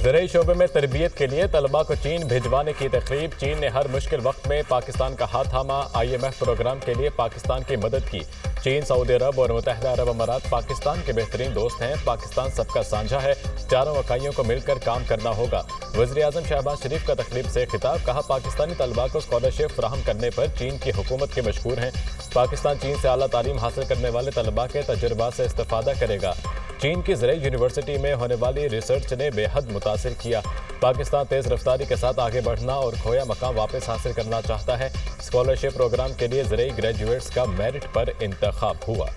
ज़राई शोबे में तरबियत के लिए तलबा को चीन भिजवाने की तकरीब। चीन ने हर मुश्किल वक्त में पाकिस्तान का हाथ थामा। IMF प्रोग्राम के लिए पाकिस्तान की मदद की। चीन, सऊदी अरब और मुत्तहिदा अरब अमारात पाकिस्तान के बेहतरीन दोस्त हैं। पाकिस्तान सबका साझा है, चारों इकाइयों को मिलकर काम करना होगा। वज़ीर-ए-आज़म शहबाज शरीफ का तकरीब से खिताब। कहा, पाकिस्तानी तलबा को स्कॉलरशिप फराहम करने पर चीन की हुकूमत के मशहूर हैं। पाकिस्तान चीन से आला तालीम हासिल करने वाले तलबा के तजुर्बा से इस्तिफादा करेगा। चीन की ज़राई यूनिवर्सिटी में होने वाली रिसर्च ने बेहद मुतासिर किया। पाकिस्तान तेज़ रफ्तारी के साथ आगे बढ़ना और खोया मकाम वापस हासिल करना चाहता है। स्कॉलरशिप प्रोग्राम के लिए ज़राई ग्रेजुएट्स का मेरिट पर इंतखाब हुआ।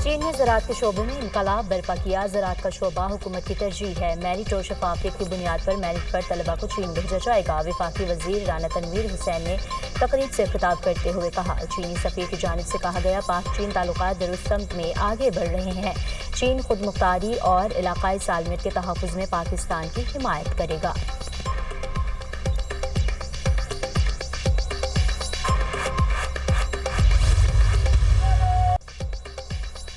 चीन ने ज़राअत के शोबे में इनकलाब बर्पा किया। ज़राअत का शोबा हुकूमत की तरजीह है। मेरिट और शफाफियत की बुनियाद पर मेरिट पर तलबा को चीन भेजा जाएगा। वफाकी वज़ीर राना तनवीर हुसैन ने तकरीब से खिताब करते हुए कहा, चीनी सफ़ीर की जानिब से कहा गया, पाक चीन ताल्लुकात दुरुस्त समत में आगे बढ़ रहे हैं। चीन खुद मुख्तारी और इलाकाई सालमियत के तहफ़्फ़ुज़ में पाकिस्तान की हिमायत करेगा।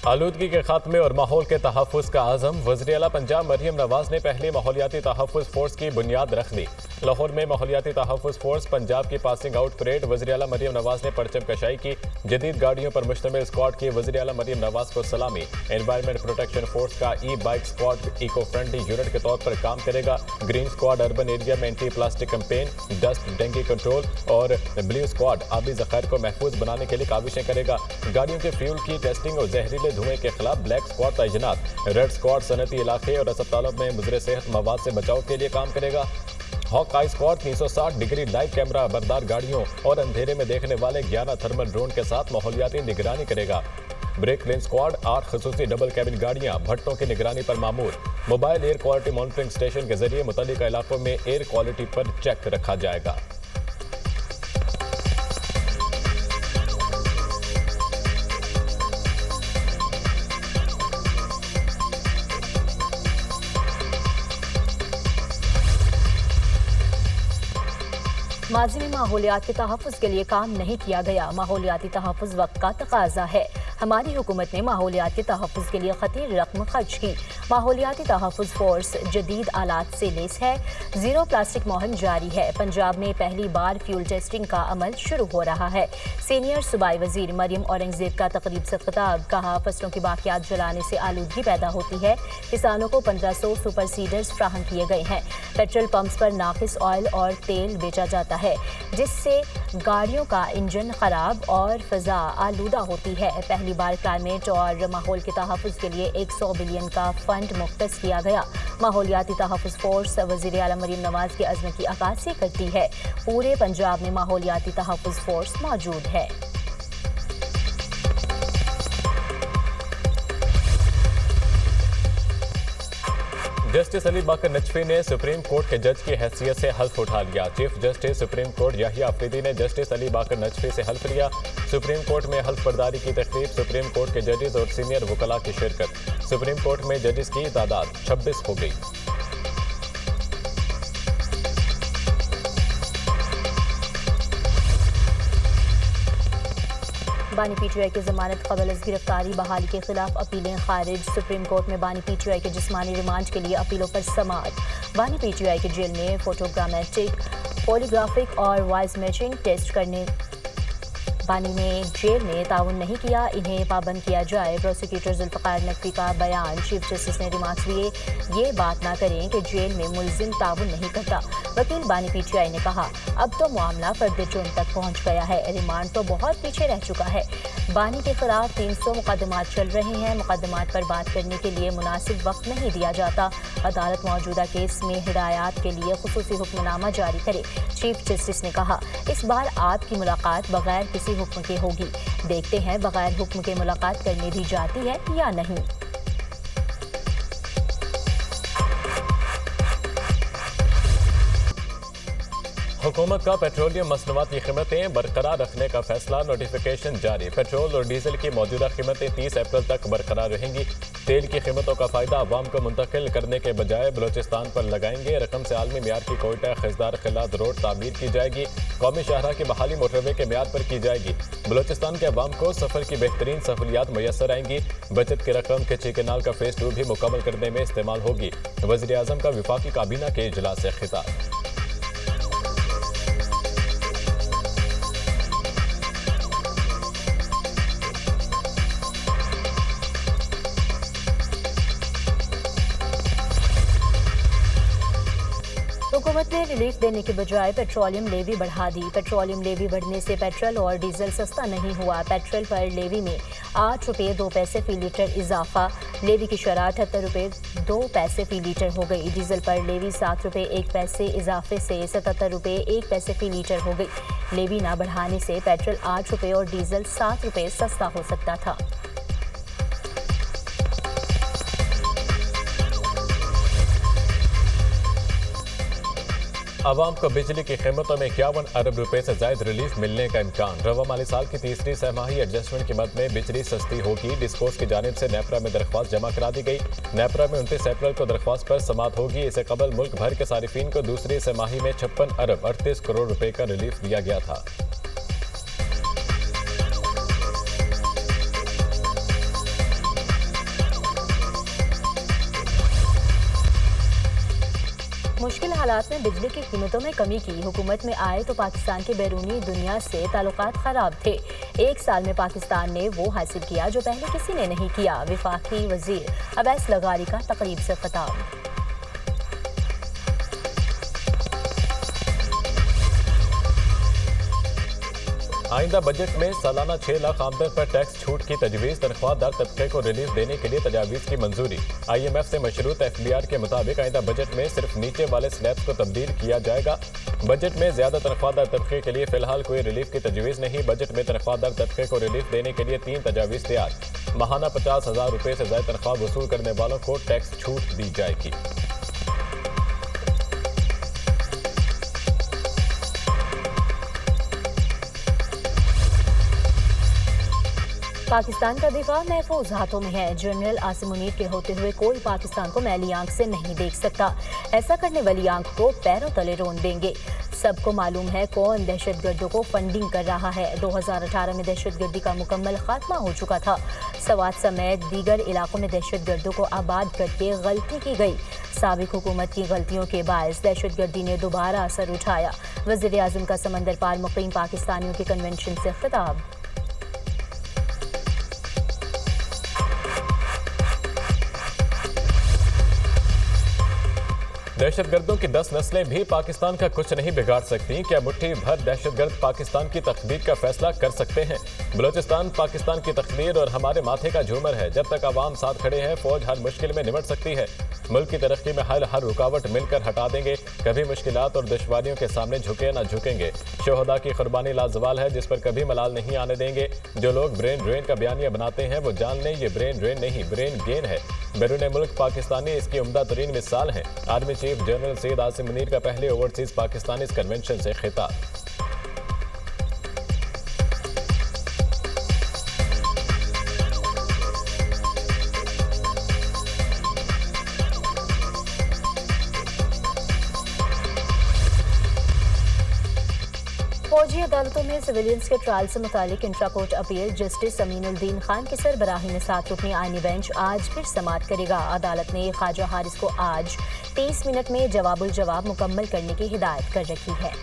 आलूदगी के खात्मे और माहौल के तहफ़्फ़ुज़ का आज़म। वज़ीर आला पंजाब मरियम नवाज़ ने पहली माहौलियाती तहफ़्फ़ुज़ फोर्स की बुनियाद रख दी। लाहौर में माहौलियाती तहफ़्फ़ुज़ फोर्स पंजाब की पासिंग आउट परेड। वज़ीर आला मरियम नवाज़ ने परचम कशाई की। जदीद गाड़ियों पर मुश्तमिल स्क्वाड की वज़ीर आला मरियम नवाज़ को सलामी। एनवायरनमेंट प्रोटेक्शन फोर्स का bike squad eco friendly unit के तौर पर काम करेगा। ग्रीन स्क्वाड अर्बन एरिया में anti plastic campaign, dust dengue control और ब्लू स्क्वाड आबी ज़खायर को महफूज बनाने के लिए काविशें करेगा। गाड़ियों के फ्यूल की टेस्टिंग और जहरीले धुएं के खिलाफ ब्लैक स्क्वाड तैनात। रेड स्क्वाड सनती इलाके और अस्पतालों में मुज़र सेहत मवाद से बचाव के लिए काम करेगा। हॉक आई स्क्वाड 360 डिग्री लाइव कैमरा बरदार गाड़ियों और अंधेरे में देखने वाले 11 थर्मल ड्रोन के साथ माहौलियाती निगरानी करेगा। ब्रेक लेन स्क्वाड 8 खसूसी डबल कैबिन गाड़ियां भट्टों की निगरानी पर मामूर। Mobile air quality monitoring station के जरिए मुतल्लिका इलाकों में एयर क्वालिटी पर चेक रखा जाएगा। माजी में माहौलियात के तहफ़्फ़ुज़ के लिए काम नहीं किया गया। माहौलियाती तहफ़्फ़ुज़ वक्त का तकाजा है। हमारी हुकूमत ने माहौलियात के तहफ़्फ़ुज़ के लिए खतीर रकम खर्च की। माहौलियाती तहफ़्फ़ुज़ फोर्स जदीद आलात से लैस है। ज़ीरो प्लास्टिक मुहिम जारी है। पंजाब में पहली बार फ्यूल टेस्टिंग का अमल शुरू हो रहा है। सीनियर सूबाई वज़ीर मरियम औरंगज़ेब का तकरीब से खिताब। कहा, फसलों की बाकियात जलाने से आलूदगी पैदा होती है। किसानों को 1500 सुपर सीडर्स फ्राहम किए गए हैं। पेट्रोल पंप्स पर नाकिस ऑयल और तेल बेचा जाता है, जिससे गाड़ियों का इंजन खराब और फिजा आलूदा होती है। पहली बार क्लाइमेट और माहौल के तहफ़्फ़ुज़ के लिए 100 बिलियन का फंड मुख्तस किया गया। माहौलियाती तहफ़्फ़ुज़ फोर्स वज़ीर आला मरियम नवाज़ के अज़्म की अक्कासी करती है। पूरे पंजाब में माहौलियाती तहफ़्फ़ुज़ फोर्स मौजूद है। जस्टिस अली बाकर नजफी ने सुप्रीम कोर्ट के जज की हैसियत से हल्फ उठा लिया। Chief justice supreme court Yahya Afridi ने जस्टिस अली बाकर नजफी से हल्फ लिया। सुप्रीम कोर्ट में हल्फ बर्दारी की तकरीब। सुप्रीम कोर्ट के जजेस और सीनियर वकला की शिरकत। सुप्रीम कोर्ट में जजेस की तादाद 26 हो गई। बानी PTI की जमानत कबल अज़ गिरफ्तारी बहाली के खिलाफ अपीलें खारिज। सुप्रीम कोर्ट में बानी PTI के जिस्मानी रिमांड के लिए अपीलों पर समाअत। बानी PTI के जेल में फोटोग्रामेटिक, पॉलीग्राफिक और वॉइस मैचिंग टेस्ट करने बानी ने जेल में ताउन नहीं किया, इन्हें पाबंद किया जाए। प्रोसिक्यूटर जुल्फ़िकार नकवी का बयान। चीफ जस्टिस ने रिमार्क्स दिए, ये बात ना करें कि जेल में मुल्जिम ताउन नहीं करता। वकील बानी PTI ने कहा, अब तो मामला फर्द जुर्म तक पहुंच गया है, रिमांड तो बहुत पीछे रह चुका है। बानी के खिलाफ 300 मुकदमात चल रहे हैं। मुकदमात पर बात करने के लिए मुनासिब वक्त नहीं दिया जाता। अदालत मौजूदा केस में हिदायत के लिए खुसूसी हुक्मनामा जारी करे। चीफ जस्टिस ने कहा, इस बार आपकी मुलाकात बगैर किसी हुक्म के होगी। देखते हैं बगैर हुक्म के मुलाकात करने दी जाती है या नहीं। हुकूमत का पेट्रोलियम मसनूआत की कीमतें बरकरार रखने का फैसला, नोटिफिकेशन जारी। पेट्रोल और डीजल की मौजूदा कीमतें 30 अप्रैल तक बरकरार रहेंगी। तेल की कीमतों का फायदा अवाम को मुंतकिल करने के बजाय बलोचिस्तान पर लगाएंगे। रकम से आलमी म्यार की कोयटा खिजदार खिलाद रोड तामीर की जाएगी। कौमी शाहरा की बहाली मोटरवे के म्यार पर की जाएगी। बलोचिस्तान के अवाम को सफर की बेहतरीन सहूलियात मैसर आएंगी। बचत की रकम किची कैनाल का फेज 2 भी मुकम्मल करने में इस्तेमाल होगी। वज़ीर आज़म का विफाकी काबीना के इजलास से खिताब। हुकूमत ने रिलीफ देने के बजाय पेट्रोलियम लेवी बढ़ा दी। पेट्रोलियम लेवी बढ़ने से पेट्रोल और डीजल सस्ता नहीं हुआ। पेट्रोल पर लेवी में 8 रुपये 2 पैसे फी लीटर इजाफा। लेवी की शरह 78 रुपये 2 पैसे फी लीटर हो गई। डीजल पर लेवी 7 रुपये 1 पैसे इजाफे से 77 रुपये 1 पैसे फी लीटर हो गई। लेवी ना बढ़ाने से पेट्रोल 8 रुपये और डीजल 7 रुपये सस्ता हो सकता था। आवाम को बिजली की कीमतों में 51 अरब रुपए से ज्यादा रिलीफ मिलने का इम्कान। रवा माली साल की तीसरी सहमाही एडजस्टमेंट की मद में बिजली सस्ती होगी। डिस्कोस की जानिब से नेपरा में दरख्वास्त जमा करा दी गई। नेपरा में 29 अप्रैल को दरख्वास्त पर समात होगी। इससे कबल मुल्क भर के सारिफीन को दूसरी सहमाही में 56 अरब 38 करोड़ रुपए का रिलीफ दिया गया था। मुश्किल हालात में बिजली की कीमतों में कमी की। हुकूमत में आए तो पाकिस्तान के बैरूनी दुनिया से ताल्लुकात खराब थे। 1 साल में पाकिस्तान ने वो हासिल किया जो पहले किसी ने नहीं किया। विफाकी वजीर अवैस लगारी का तकरीब से खिताब। आइंदा बजट में सालाना 6 लाख आमदन पर टैक्स छूट की तजवीज़। तनख्वाहदार तबके को रिलीफ देने के लिए तजावीज़ की मंजूरी। IMF से मशरूत FBR के मुताबिक आइंदा बजट में सिर्फ नीचे वाले स्लैब्स को तब्दील किया जाएगा। बजट में ज्यादा तनख्वाहदार तबके के लिए फिलहाल कोई रिलीफ की तजवीज़ नहीं। बजट में तनख्वाहदार तबके को रिलीफ देने के लिए 3 तजावीज़ तैयार। माहाना 50,000 रुपये से ज्यादा तनख्वाह वसूल करने वालों को टैक्स छूट दी जाएगी। पाकिस्तान का दिफा महफूज हाथों में है। जनरल आसिम मुनीर के होते हुए कोई पाकिस्तान को मैली आंख से नहीं देख सकता। ऐसा करने वाली आंख को पैरों तले रोन देंगे। सबको मालूम है कौन दहशतगर्दों को फंडिंग कर रहा है। 2018 में दहशतगर्दी का मुकम्मल खात्मा हो चुका था। सवात समेत दीगर इलाकों में दहशतगर्दों को आबाद करके गलती की गई। साबिक हुकूमत की गलतियों के बायस दहशतगर्दी ने दोबारा असर उठाया। वज़ीर आज़म का समंदर पार मुक़ीम पाकिस्तानियों के कन्वेंशन से खिताब। दहशतगर्दों की 10 नस्लें भी पाकिस्तान का कुछ नहीं बिगाड़ सकती। क्या मुट्ठी भर दहशतगर्द पाकिस्तान की तकदीर का फैसला कर सकते हैं? बलोचिस्तान पाकिस्तान की तकदीर और हमारे माथे का झूमर है। जब तक आवाम साथ खड़े हैं, फौज हर मुश्किल में निमट सकती है। मुल्क की तरक्की में हर रुकावट मिलकर हटा देंगे। कभी मुश्किलात और दुश्वारियों के सामने झुके ना झुकेंगे। शोहदा की कुर्बानी लाजवाल है, जिस पर कभी मलाल नहीं आने देंगे। जो लोग ब्रेन ड्रेन का बयानिया बनाते हैं वो जान लें ये ब्रेन ड्रेन नहीं, ब्रेन गेन है। बैरून मुल्क पाकिस्तानी इसकी उम्दा तरीन मिसाल हैं। Army chief general Syed Asim Munir का पहले ओवरसीज पाकिस्तानी कन्वेंशन से खिताब। फौजी अदालतों में सिविलियंस के ट्रायल से मुतालिक intra court appeal justice Aminuddin Khan की सरबराही में 7 रुकनी आईनी बेंच आज फिर समाअत करेगा। अदालत ने ख्वाजा हारिस को आज 30 मिनट में जवाबुल जवाब मुकम्मल करने की हिदायत कर रखी है।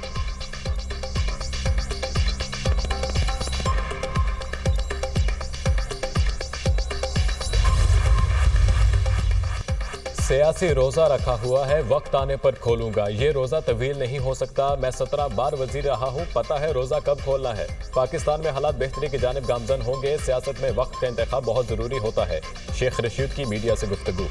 सियासी रोजा रखा हुआ है, वक्त आने पर खोलूंगा। ये रोजा तवील नहीं हो सकता। मैं 17 बार वजीर रहा हूँ, पता है रोजा कब खोलना है। पाकिस्तान में हालात बेहतरी की जानिब गामजन होंगे। सियासत में वक्त का इंतखाब बहुत जरूरी होता है। शेख रशीद की मीडिया से गुफ्तगू।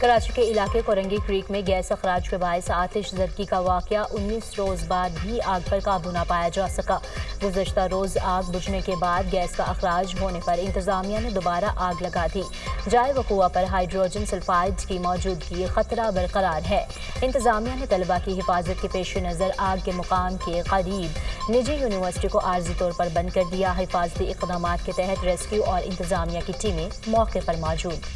कराची के इलाके कोरंगी क्रीक में गैस अखराज के बायस आतिशज़दगी का वाक़या 19 रोज़ बाद भी आग पर काबू न पाया जा सका। गुज़श्ता रोज़ आग बुझने के बाद गैस का अखराज होने पर इंतज़ामिया ने दोबारा आग लगा दी। जाए वक़ुआ पर हाइड्रोजन सल्फाइड की मौजूदगी खतरा बरकरार है। इंतज़ामिया ने तलबा की हिफाजत के पेश नज़र आग के मुकाम के करीब निजी यूनिवर्सिटी को आर्जी तौर पर बंद कर दिया। हिफाजती इक़दाम के तहत रेस्क्यू और इंतज़ामिया की टीमें मौके पर मौजूद।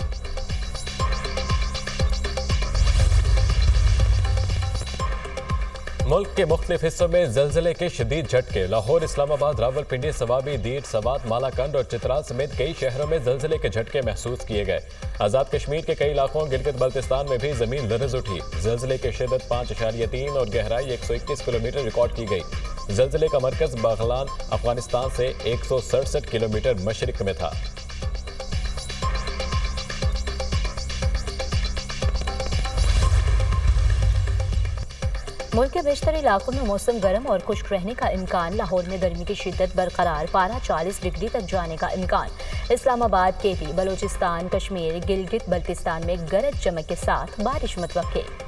मुल्क के मुख्तलिफ हिस्सों में जलजले के शदीद झटके। लाहौर, इस्लामाबाद, रावलपिंडी, सवाबी, दीर, सवात, मालाकंड और चित्राल समेत कई शहरों में जलजले के झटके महसूस किए गए। आज़ाद कश्मीर के कई इलाकों गिलगित बल्तिस्तान में भी जमीन लरज उठी। जलजले की शिद्दत 5.3 और गहराई 121 किलोमीटर रिकॉर्ड की गई। जलजले का मरकज बागलान अफगानिस्तान से 167 किलोमीटर मशरिक में था। मुल्क के बेशतर इलाकों में मौसम गर्म और खुश्क रहने का इम्कान। लाहौर में गर्मी की शिद्दत बरकरार, पारा 40 डिग्री तक जाने का इम्कान। इस्लामाबाद, केपी, बलोचिस्तान, कश्मीर, गिलगित बल्तिस्तान में गरज चमक के साथ बारिश मुतवक्के।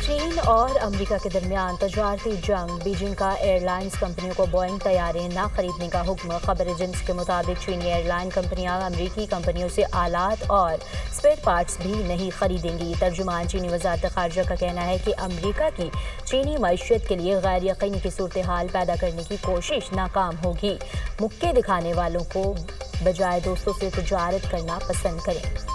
चीन और अमेरिका के दरमियान तजारती जंग। बीजिंग का एयरलाइंस कंपनियों को बोइंग तैयारें न खरीदने का हुक्म। खबर एजेंस के मुताबिक चीनी एयरलाइन कंपनियां अमेरिकी कंपनियों से आलात और स्पेयर पार्ट्स भी नहीं खरीदेंगी। तर्जुमान चीनी वजारत खारजा का कहना है कि अमेरिका की चीनी मईशत के लिए गैर यकीनी की सूरत हाल पैदा करने की कोशिश नाकाम होगी। मुक्के दिखाने वालों को बजाय दोस्तों से तजारत करना पसंद करें।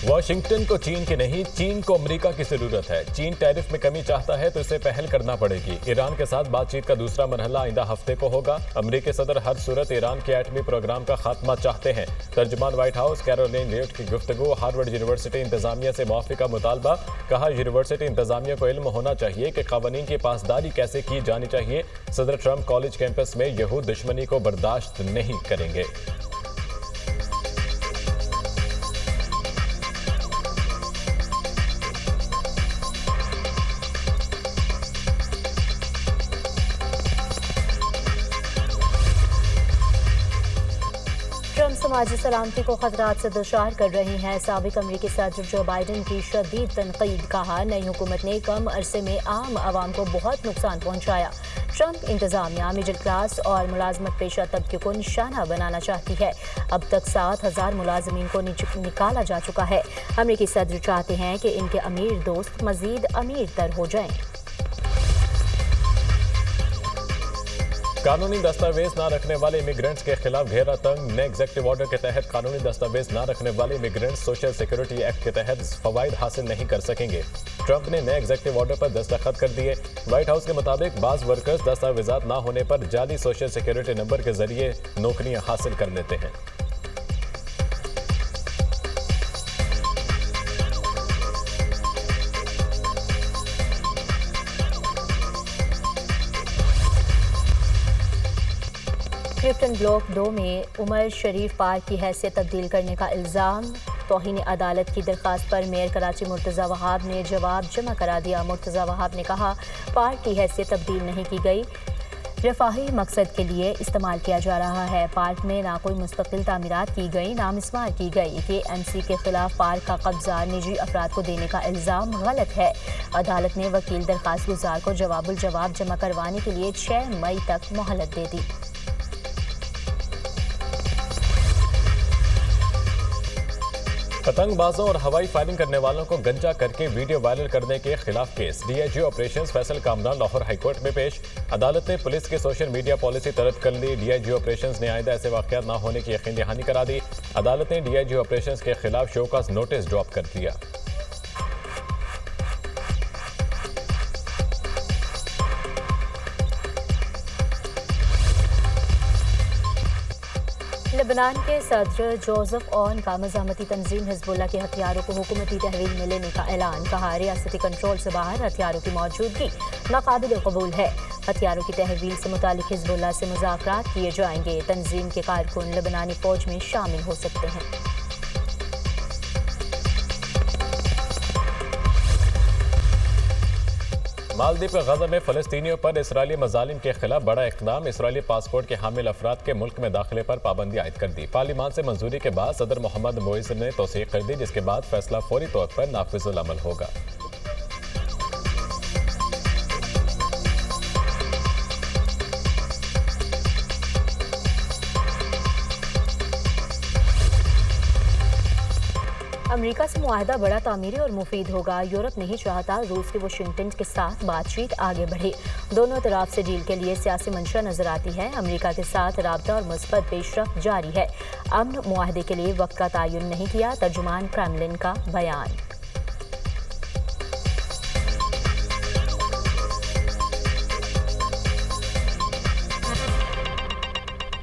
वाशिंगटन को चीन की नहीं, चीन को अमेरिका की जरूरत है। चीन टैरिफ में कमी चाहता है तो इसे पहल करना पड़ेगी। ईरान के साथ बातचीत का दूसरा मरहला आइंदा हफ्ते को होगा। अमेरिकी सदर हर सूरत ईरान के एटमी प्रोग्राम का खात्मा चाहते हैं। तर्जुमान व्हाइट हाउस कैरोलिन लियोट की गुफ्तगू। हार्वर्ड यूनिवर्सिटी इंतजामिया से मुआफ़ी का मुतालबा। कहा, यूनिवर्सिटी इंतजामिया को इल्म होना चाहिए कि क़वानीन की पासदारी कैसे की जानी चाहिए। सदर ट्रंप कॉलेज कैंपस में यहूद दुश्मनी को बर्दाश्त नहीं करेंगे। ट्रंप समाजी सलामती को खतरात से दुचार कर रहे हैं। साबिक अमेरिकी सदर जो बाइडन की शदीद तनकीद। कहा, नई हुकूमत ने कम अरसे में आम आवाम को बहुत नुकसान पहुंचाया। ट्रंप इंतजामिया मिडिल क्लास और मुलाजमत पेशा तबके को निशाना बनाना चाहती है। अब तक 7,000 मुलाजमीन को निकाला जा चुका है। अमेरिकी सदर चाहते हैं कि इनके अमीर दोस्त मजीद अमीर तर हो जाएं। कानूनी दस्तावेज न रखने वाले इमिग्रेंट्स के खिलाफ घेरा तंग। नए एग्जेक्टिव ऑर्डर के तहत कानूनी दस्तावेज न रखने वाले इमिग्रेंट्स सोशल सिक्योरिटी एक्ट के तहत फवाइद हासिल नहीं कर सकेंगे। ट्रंप ने नए एग्जेक्टिव ऑर्डर पर दस्तखत कर दिए। व्हाइट हाउस के मुताबिक बाज वर्कर्स दस्तावेजात न होने पर जाली सोशल सिक्योरिटी नंबर के जरिए नौकरियां हासिल कर लेते हैं। क्लिफ्टन ब्लॉक 2 में उमर शरीफ पार्क की हैसियत तब्दील करने का इल्ज़ाम। तौहीन अदालत की दरख्वास्त पर मेयर कराची मुर्तज़ा वहाब ने जवाब जमा करा दिया। मुर्तज़ा वहाब ने कहा, पार्क की हैसियत तब्दील नहीं की गई, रफाही मकसद के लिए इस्तेमाल किया जा रहा है। पार्क में ना कोई मुस्तकिल तामीरात की गई, ना मिसमार की गई। KMC के खिलाफ पार्क का कब्जा निजी अफराद को देने का इल्ज़ाम गलत है। अदालत ने वकील दरख्वास्त गुजार को जवाब जमा करवाने के लिए 6 मई तक मोहलत दे दी। पतंगबाजों और हवाई फायरिंग करने वालों को गंजा करके वीडियो वायरल करने के खिलाफ case. DIG operations Faisal Kamran Lahore high court में पेश। अदालत ने पुलिस की सोशल मीडिया पॉलिसी तलब कर ली। DIG ऑपरेशंस ने आइंदा ऐसे वाकयात न होने की यकीन दहानी करा दी। अदालत ने DIG ऑपरेशंस के खिलाफ शोकास नोटिस ड्रॉप कर दिया। लेबनान के सदर जोसेफ ऑन का मज़ामती तंजीम हिजबुल्लाह के हथियारों को हुकूमती तहवील में लेने का ऐलान। कहा, रियासती कंट्रोल से बाहर हथियारों की मौजूदगी नाकाबिल कबूल है। हथियारों की तहवील से मुतालिक हिजबुल्लाह से मुज़ाकरात किए जाएंगे। तंजीम के कारकुन लेबनानी फौज में शामिल हो सकते हैं। मालदीव के गजा में फ़लस्तीनियों पर इसराइली मजालिम के खिलाफ बड़ा इक़दाम। इसराइली पासपोर्ट के हामिल अफराद के मुल्क में दाखिले पर पाबंदी आयद कर दी। पार्लिमान से मंजूरी के बाद सदर मोहम्मद मोइस ने तौसीक कर दी, जिसके बाद फैसला फौरी तौर पर नाफिजुल अमल होगा। अमेरिका से मुआहदा बड़ा तामीरी और मुफीद होगा। यूरोप नहीं चाहता रूस के वाशिंगटन के साथ बातचीत आगे बढ़े। दोनों तरफ से डील के लिए सियासी मंशा नजर आती है। अमेरिका के साथ राबता और मुस्बत पेशरफ्त जारी है। अमन मुआहदे के लिए वक्त का तयन नहीं किया, तर्जुमान क्रेमलिन का बयान।